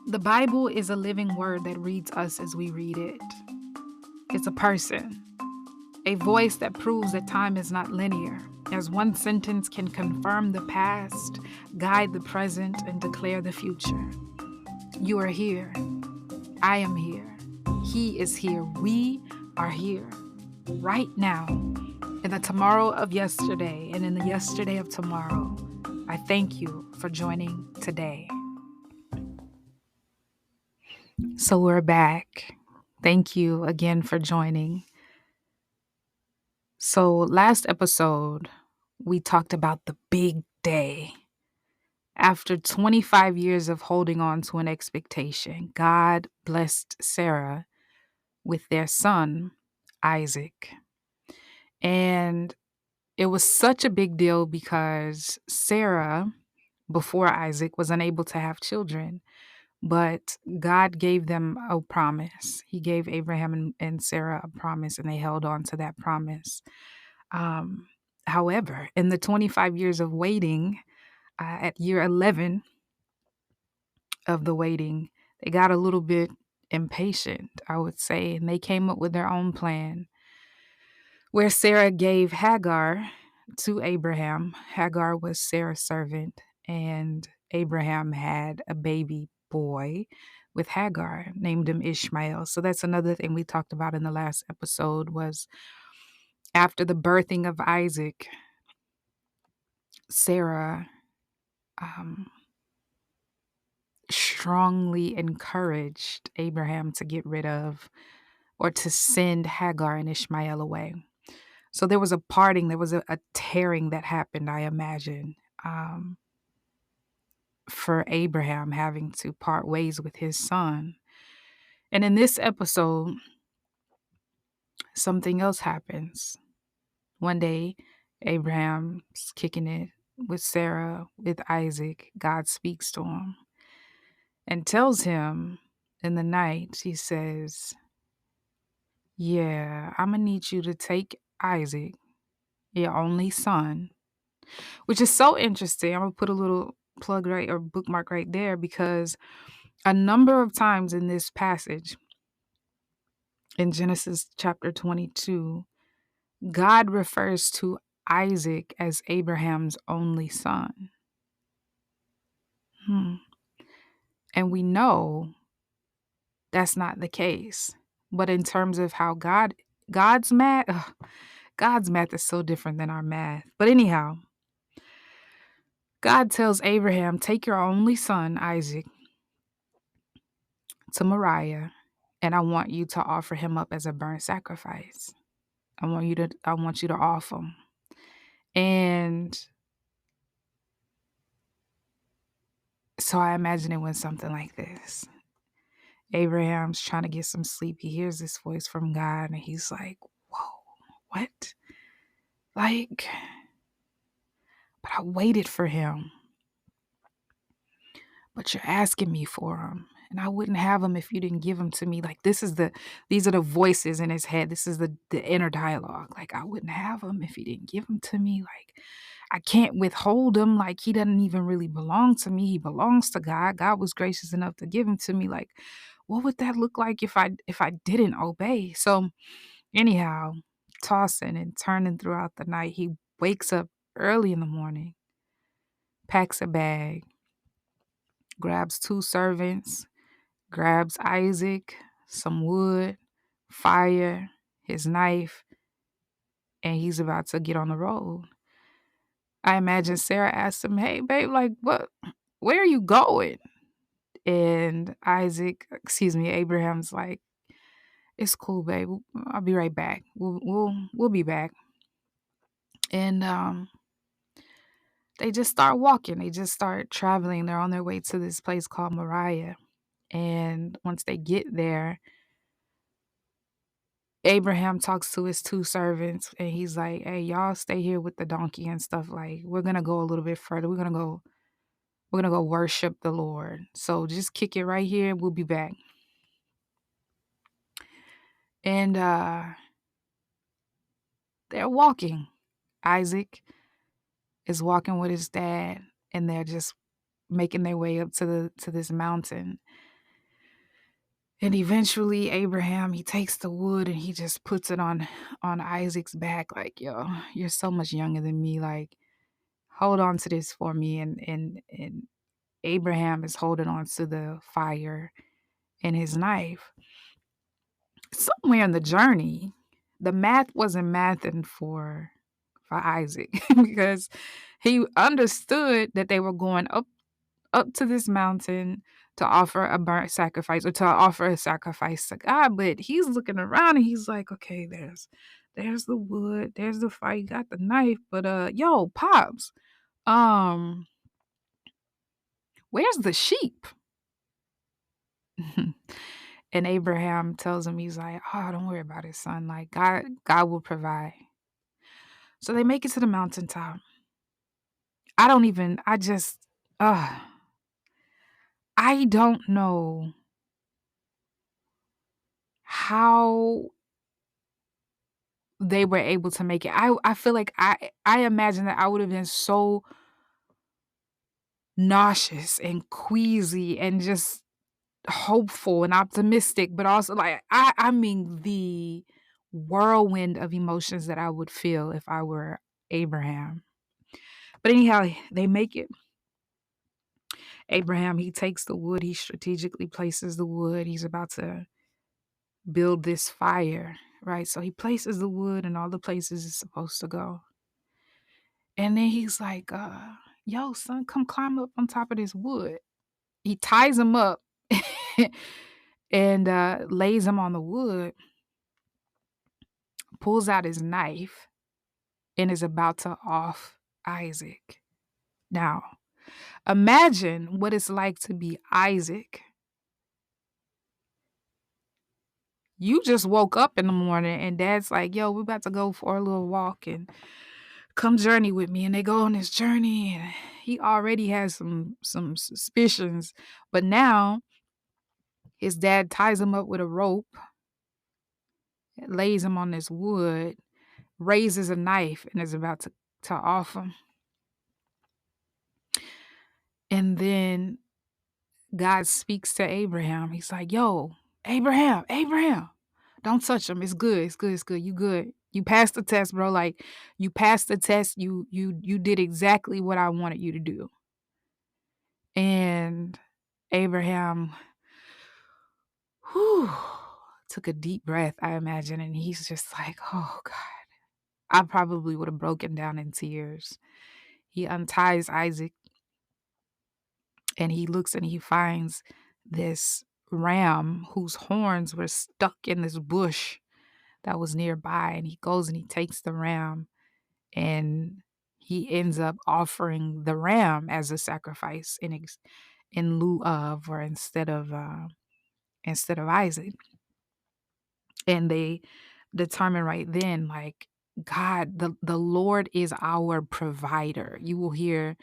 The Bible is a living word that reads us as we read it. It's a person, a voice that proves that time is not linear, as one sentence can confirm the past, guide the present, and declare the future. You are here. I am here. He is here. We are here right now. In the tomorrow of yesterday and in the yesterday of tomorrow, I thank you for joining today. So we're back. Thank you again for joining. So, last episode, we talked about the big day. After 25 years of holding on to an expectation, God blessed Sarah with their son, Isaac. And it was such a big deal because Sarah, before Isaac, was unable to have children. But God gave them a promise. He gave Abraham and Sarah a promise, and they held on to that promise. Um, However, in the 25 years of waiting, at year 11 of the waiting, they got a little bit impatient, I would say, and they came up with their own plan where Sarah gave Hagar to Abraham. Hagar was Sarah's servant, and Abraham had a baby boy with Hagar, named him Ishmael. So that's another thing we talked about in the last episode was after the birthing of Isaac, Sarah um, strongly encouraged Abraham to get rid of or to send Hagar and Ishmael away. So there was a parting, there was a tearing that happened, I imagine, um, for Abraham having to part ways with his son. And in this episode, something else happens. One day, Abraham's kicking it with Sarah, with Isaac. God speaks to him and tells him in the night, he says, yeah, I'm going to need you to take Isaac, your only son, which is so interesting. I'm going to put a little plug right or bookmark right there because a number of times in this passage, in Genesis chapter 22, God refers to Isaac as Abraham's only son. Hmm. And we know that's not the case. But in terms of how God's math, God's math is so different than our math. But anyhow, God tells Abraham, take your only son, Isaac, to Moriah, and I want you to offer him up as a burnt sacrifice. I want you to offer him. And so I imagine it went something like this. Abraham's trying to get some sleep. He hears this voice from God and he's like, whoa, what? Like, but I waited for him. But you're asking me for him. And I wouldn't have him if you didn't give him to me. Like these are the voices in his head. This is the inner dialogue. Like I wouldn't have him if he didn't give him to me. Like I can't withhold him. Like he doesn't even really belong to me. He belongs to God. God was gracious enough to give him to me. Like, what would that look like if I didn't obey? So anyhow, tossing and turning throughout the night, he wakes up early in the morning, packs a bag, grabs two servants, grabs Isaac, some wood, fire, his knife, and he's about to get on the road. I imagine Sarah asked him, hey, babe, like, what? Where are you going? And Abraham's like, it's cool, babe. I'll be right back. We'll be back. And they just start walking. They just start traveling. They're on their way to this place called Moriah. And once they get there, Abraham talks to his two servants and he's like, hey, y'all stay here with the donkey and stuff. Like, we're gonna go a little bit further. We're gonna go worship the Lord. So just kick it right here. We'll be back. And they're walking. Isaac is walking with his dad, and they're just making their way up to this mountain. And eventually Abraham, he takes the wood and he just puts it on Isaac's back, like, yo, you're so much younger than me. Like, hold on to this for me. And Abraham is holding on to the fire and his knife. Somewhere in the journey, the math wasn't mathing for Isaac because he understood that they were going up to this mountain to offer a burnt sacrifice or to offer a sacrifice to God. But he's looking around and he's like, okay, there's the wood, there's the fire, you got the knife, but yo, Pops, um, where's the sheep? And Abraham tells him, he's like, oh, don't worry about it, son. Like, God will provide. So they make it to the mountaintop. I just, uh, I don't know how they were able to make it. I feel like I imagine that I would have been so nauseous and queasy and just hopeful and optimistic, but also like I mean the whirlwind of emotions that I would feel if I were Abraham. But anyhow, they make it. Abraham, he takes the wood, he strategically places the wood. He's about to build this fire, right? So he places the wood in all the places it's supposed to go. And then he's like, yo, son, come climb up on top of this wood. He ties him up and lays him on the wood, pulls out his knife, and is about to off Isaac. Now, imagine what it's like to be Isaac. You just woke up in the morning and dad's like, yo, we're about to go for a little walk and come journey with me. And they go on this journey and he already has some suspicions. But now his dad ties him up with a rope, lays him on this wood, raises a knife, and is about to off him. And then God speaks to Abraham. He's like, yo, Abraham, don't touch him. It's good. It's good. It's good. You good. You passed the test, bro. Like, you passed the test. You did exactly what I wanted you to do. And Abraham took a deep breath, I imagine, and he's just like, oh God. I probably would have broken down in tears. He unties Isaac and he looks and he finds this ram whose horns were stuck in this bush that was nearby. And he goes and he takes the ram and he ends up offering the ram as a sacrifice in lieu of or instead of Isaac. And they determine right then, like, God, the Lord is our provider. You will hear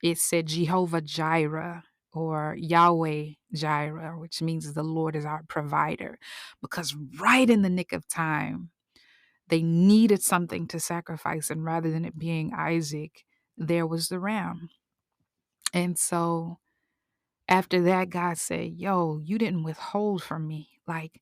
it said Jehovah Jireh or Yahweh Jireh, which means the Lord is our provider. Because right in the nick of time, they needed something to sacrifice. And rather than it being Isaac, there was the ram. And so after that, God said, yo, you didn't withhold from me. Like,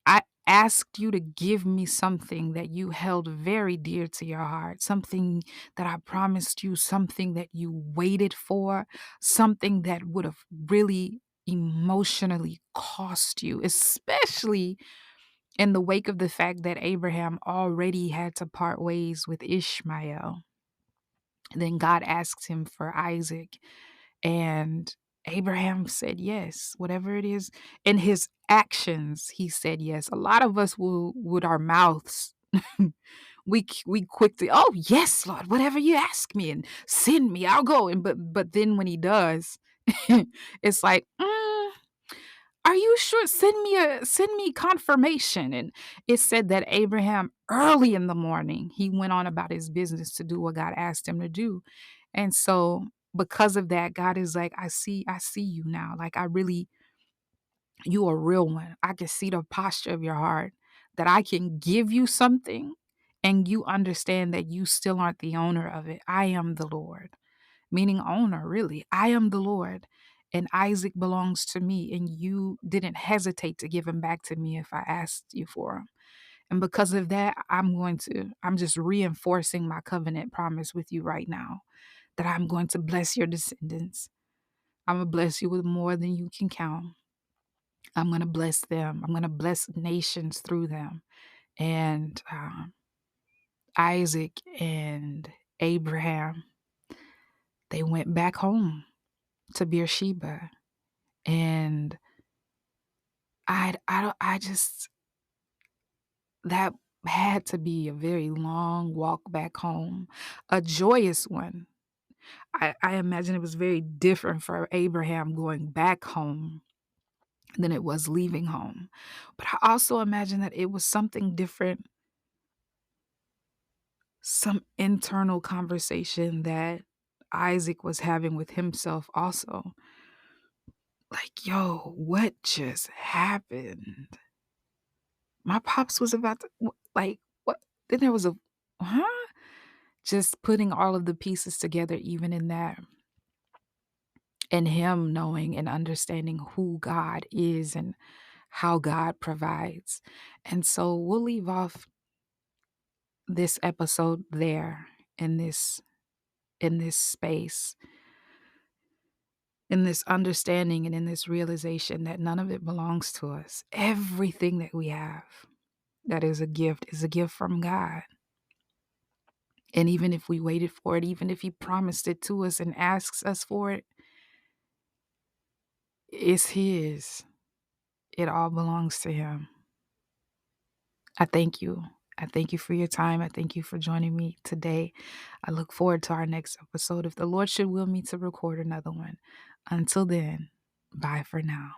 I asked you to give me something that you held very dear to your heart, something that I promised you, something that you waited for, something that would have really emotionally cost you, especially in the wake of the fact that Abraham already had to part ways with Ishmael. Then God asked him for Isaac. And Abraham said yes, whatever it is. In his actions, he said yes. A lot of us will, with our mouths, we quickly, oh yes, Lord, whatever you ask me and send me, I'll go. And but then when he does, it's like, are you sure? Send me confirmation. And it said that Abraham, early in the morning, he went on about his business to do what God asked him to do. And so because of that, God is like, I see you now. Like, I really, you a real one. I can see the posture of your heart, that I can give you something and you understand that you still aren't the owner of it. I am the Lord, meaning owner, really. I am the Lord. And Isaac belongs to me, and you didn't hesitate to give him back to me if I asked you for him. And because of that, I'm just reinforcing my covenant promise with you right now that I'm going to bless your descendants. I'm going to bless you with more than you can count. I'm going to bless them. I'm going to bless nations through them. And Isaac and Abraham, they went back home to Beersheba. And I just, that had to be a very long walk back home, a joyous one. I imagine it was very different for Abraham going back home than it was leaving home. But I also imagine that it was something different, some internal conversation that Isaac was having with himself also. Like, yo, what just happened? My pops was about to, like, what? Then there was a, huh? Just putting all of the pieces together, even in that, and him knowing and understanding who God is and how God provides. And so we'll leave off this episode there in this space, in this understanding and in this realization that none of it belongs to us. Everything that we have that is a gift from God. And even if we waited for it, even if he promised it to us and asks us for it, it's his. It all belongs to him. I thank you. I thank you for your time. I thank you for joining me today. I look forward to our next episode if the Lord should will me to record another one. Until then, bye for now.